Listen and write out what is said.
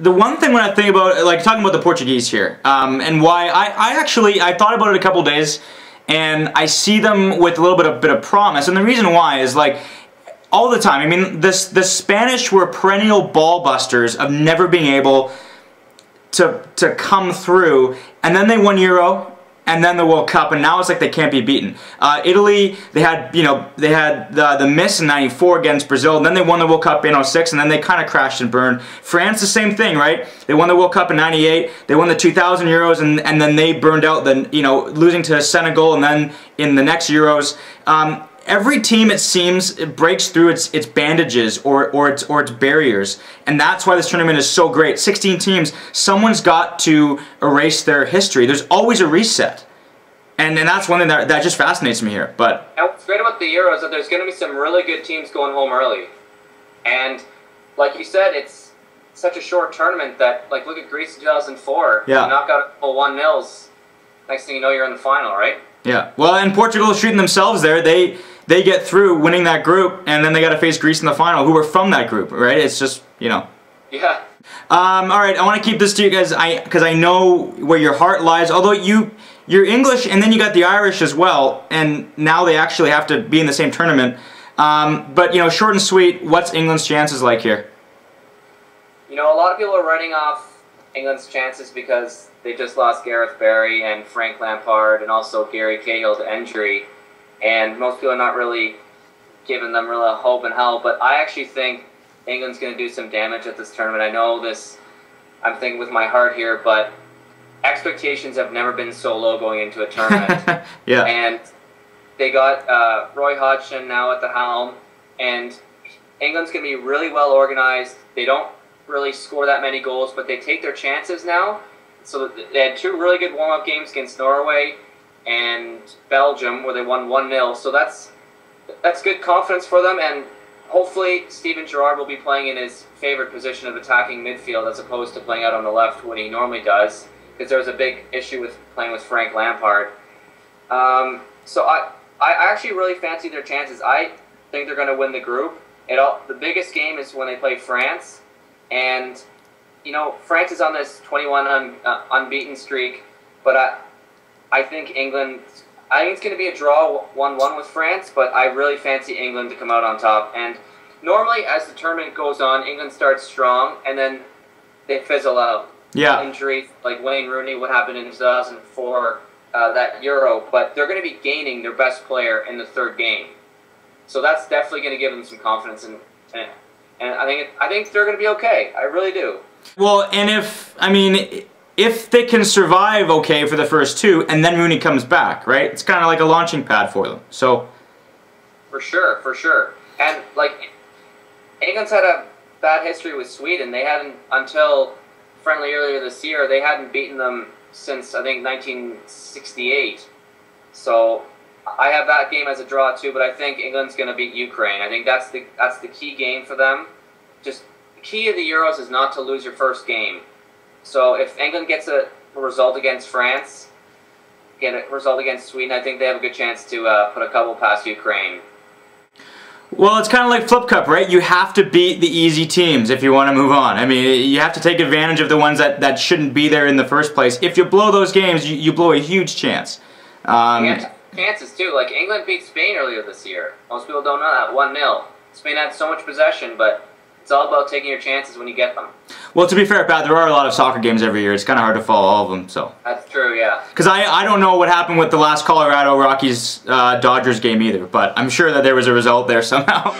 the one thing when I think about, like, talking about the Portuguese here, and why I thought about it a couple days, and I see them with a little bit of promise, and the reason why is, like, all the time, I mean, the Spanish were perennial ball busters of never being able to come through, and then they won Euro, and then the World Cup, and now it's like they can't be beaten. Italy, they had the miss in '94 against Brazil, and then they won the World Cup in '06, and then they kind of crashed and burned. France, the same thing, right? They won the World Cup in '98, they won the 2000 Euros, and then they burned out, losing to Senegal, and then in the next Euros. Every team, it seems, it breaks through its bandages or its barriers, and that's why this tournament is so great. 16 teams, someone's got to erase their history. There's always a reset, and that's one thing that just fascinates me here. But and what's great about the Euros is that there's going to be some really good teams going home early, and like you said, it's such a short tournament that, like, look at Greece in 2004. Yeah. You knock out a couple 1-0s. Next thing you know, you're in the final, right? Yeah. Well, and Portugal is treating themselves there. They get through winning that group, and then they got to face Greece in the final, who were from that group, right? It's just, Yeah. All right, I want to keep this to you guys, because I know where your heart lies. Although you're English, and then you got the Irish as well, and now they actually have to be in the same tournament. But short and sweet, what's England's chances like here? A lot of people are writing off England's chances because they just lost Gareth Barry and Frank Lampard, and also Gary Cahill to injury. And most people are not really giving them real hope in hell, but I actually think England's going to do some damage at this tournament. I know this, I'm thinking with my heart here, but expectations have never been so low going into a tournament. Yeah. And they got Roy Hodgson now at the helm, and England's going to be really well organized. They don't really score that many goals, but they take their chances now. So they had 2 really good warm-up games against Norway and Belgium, where they won 1-0. So that's good confidence for them, and hopefully Steven Gerrard will be playing in his favorite position of attacking midfield as opposed to playing out on the left when he normally does, because there was a big issue with playing with Frank Lampard. So I actually really fancy their chances. I think they're going to win the group. The biggest game is when they play France, and France is on this 21 unbeaten streak, but I think it's going to be a draw 1-1 with France, but I really fancy England to come out on top. And normally, as the tournament goes on, England starts strong, and then they fizzle out. Yeah. Injury, like Wayne Rooney, what happened in 2004, that Euro, but they're going to be gaining their best player in the 3rd game. So that's definitely going to give them some confidence, and I think they're going to be okay. I really do. Well, and if they can survive okay for the first 2, and then Rooney comes back, right? It's kind of like a launching pad for them. So, for sure. And, like, England's had a bad history with Sweden. They hadn't, until friendly earlier this year, they hadn't beaten them since, I think, 1968. So I have that game as a draw too, but I think England's going to beat Ukraine. I think that's the key game for them. Just the key of the Euros is not to lose your first game. So if England gets a result against France, get a result against Sweden, I think they have a good chance to put a couple past Ukraine. Well, it's kind of like Flip Cup, right? You have to beat the easy teams if you want to move on. I mean, you have to take advantage of the ones that shouldn't be there in the first place. If you blow those games, you blow a huge chance. Chances too. Like England beat Spain earlier this year. Most people don't know that. 1-0. Spain had so much possession, but it's all about taking your chances when you get them. Well, to be fair, Pat, there are a lot of soccer games every year. It's kind of hard to follow all of them. So that's true, yeah. Because I don't know what happened with the last Colorado Rockies Dodgers game either, but I'm sure that there was a result there somehow.